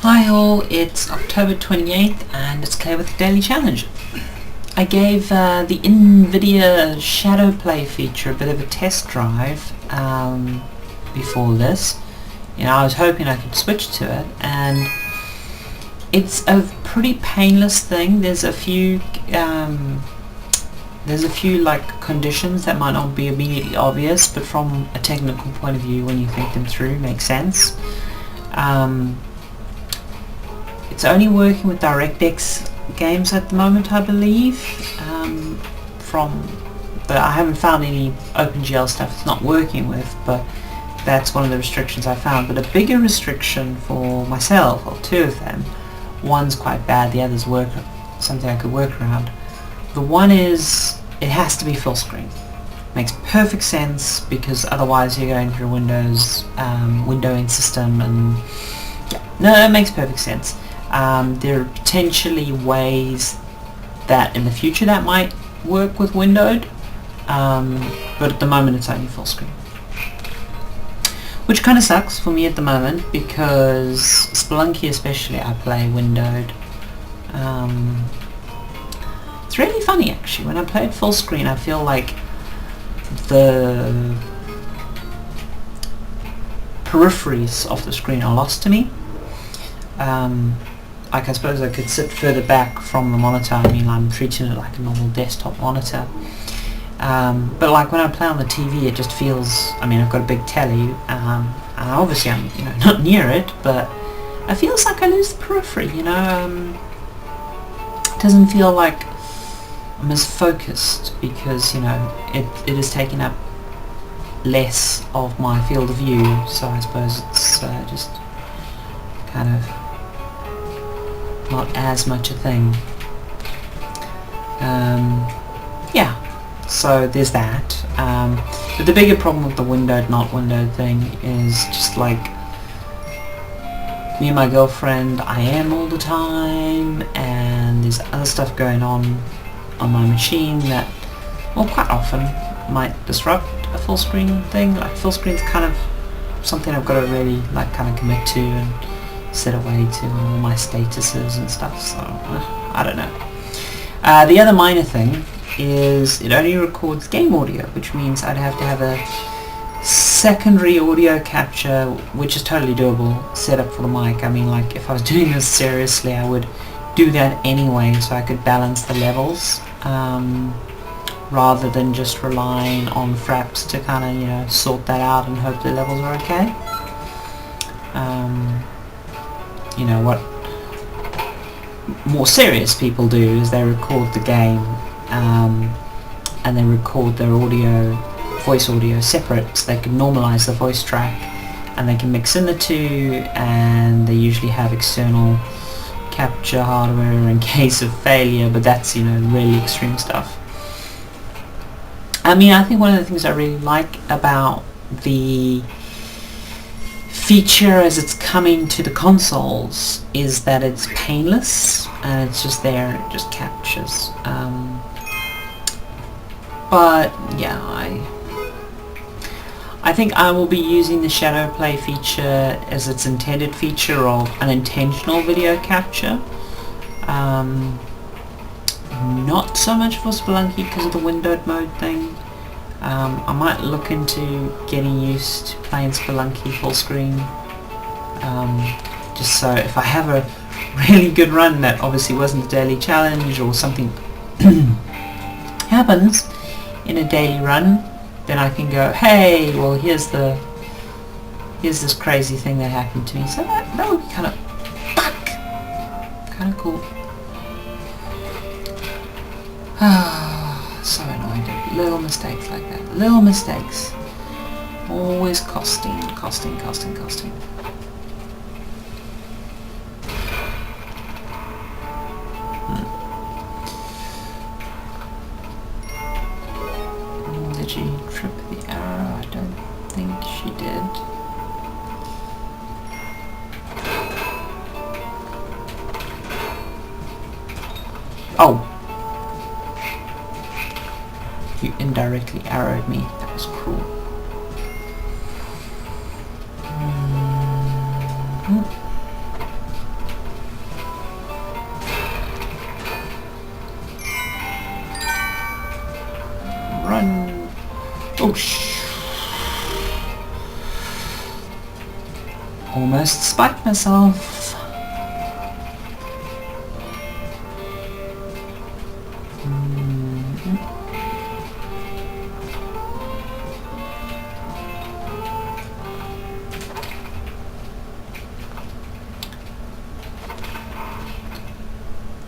Hi all, it's October 28th and it's Claire with the Daily Challenge. I gave the NVIDIA Shadowplay feature a bit of a test drive before this. I was hoping I could switch to it, and it's a pretty painless thing. There's a few like conditions that might not be immediately obvious, but from a technical point of view, when you think them through, makes sense. It's only working with DirectX games at the moment, I believe. But I haven't found any OpenGL stuff it's not working with, but that's one of the restrictions I found. But a bigger restriction for myself, or two of them, one's quite bad, the other's something I could work around. The one is, it has to be full screen. Makes perfect sense, because otherwise you're going through Windows, windowing system, and yeah, no, it makes perfect sense. There are potentially ways that in the future that might work with windowed, but at the moment it's only full screen. Which kind of sucks for me at the moment, because Spelunky especially I play windowed. It's really funny actually, when I play it full screen I feel like the peripheries of the screen are lost to me. Like I suppose I could sit further back from the monitor. I mean, I'm treating it like a normal desktop monitor. But like when I play on the TV, it just feels, I mean, I've got a big telly, and obviously I'm not near it, but it feels like I lose the periphery, it doesn't feel like I'm as focused, because it is taking up less of my field of view, so I suppose it's just kind of not as much a thing. Yeah, so there's that. But the bigger problem with the windowed not windowed thing is just like me and my girlfriend, I am all the time, and there's other stuff going on my machine that, well, quite often might disrupt a full screen thing. Like full screen's kind of something I've got to really like kind of commit to and set away to all my statuses and stuff, so I don't know. The other minor thing is it only records game audio, which means I'd have to have a secondary audio capture, which is totally doable, set up for the mic. I mean, like if I was doing this seriously I would do that anyway, so I could balance the levels rather than just relying on Fraps to kind of sort that out and hope the levels are okay. What more serious people do is they record the game and they record their voice audio separate, so they can normalize the voice track and they can mix in the two, and they usually have external capture hardware in case of failure, but that's really extreme stuff. I mean, I think one of the things I really like about the feature as it's coming to the consoles is that it's painless and it's just there and it just captures. But yeah, I think I will be using the Shadowplay feature as its intended feature of unintentional video capture. Not so much for Spelunky because of the windowed mode thing. I might look into getting used to playing Spelunky full screen, just so if I have a really good run that obviously wasn't a daily challenge, or something happens in a daily run, then I can go, hey, well here's this crazy thing that happened to me. So that would be kind of cool. So annoying. Little mistakes like that. Little mistakes. Always costing. Did she trip the arrow? I don't think she did. Oh! You indirectly arrowed me. That was cruel. Almost spiked myself.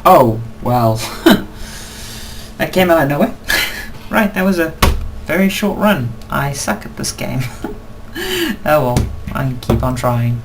Oh, well. That came out of nowhere. Right, that was a very short run. I suck at this game. Oh well, I can keep on trying.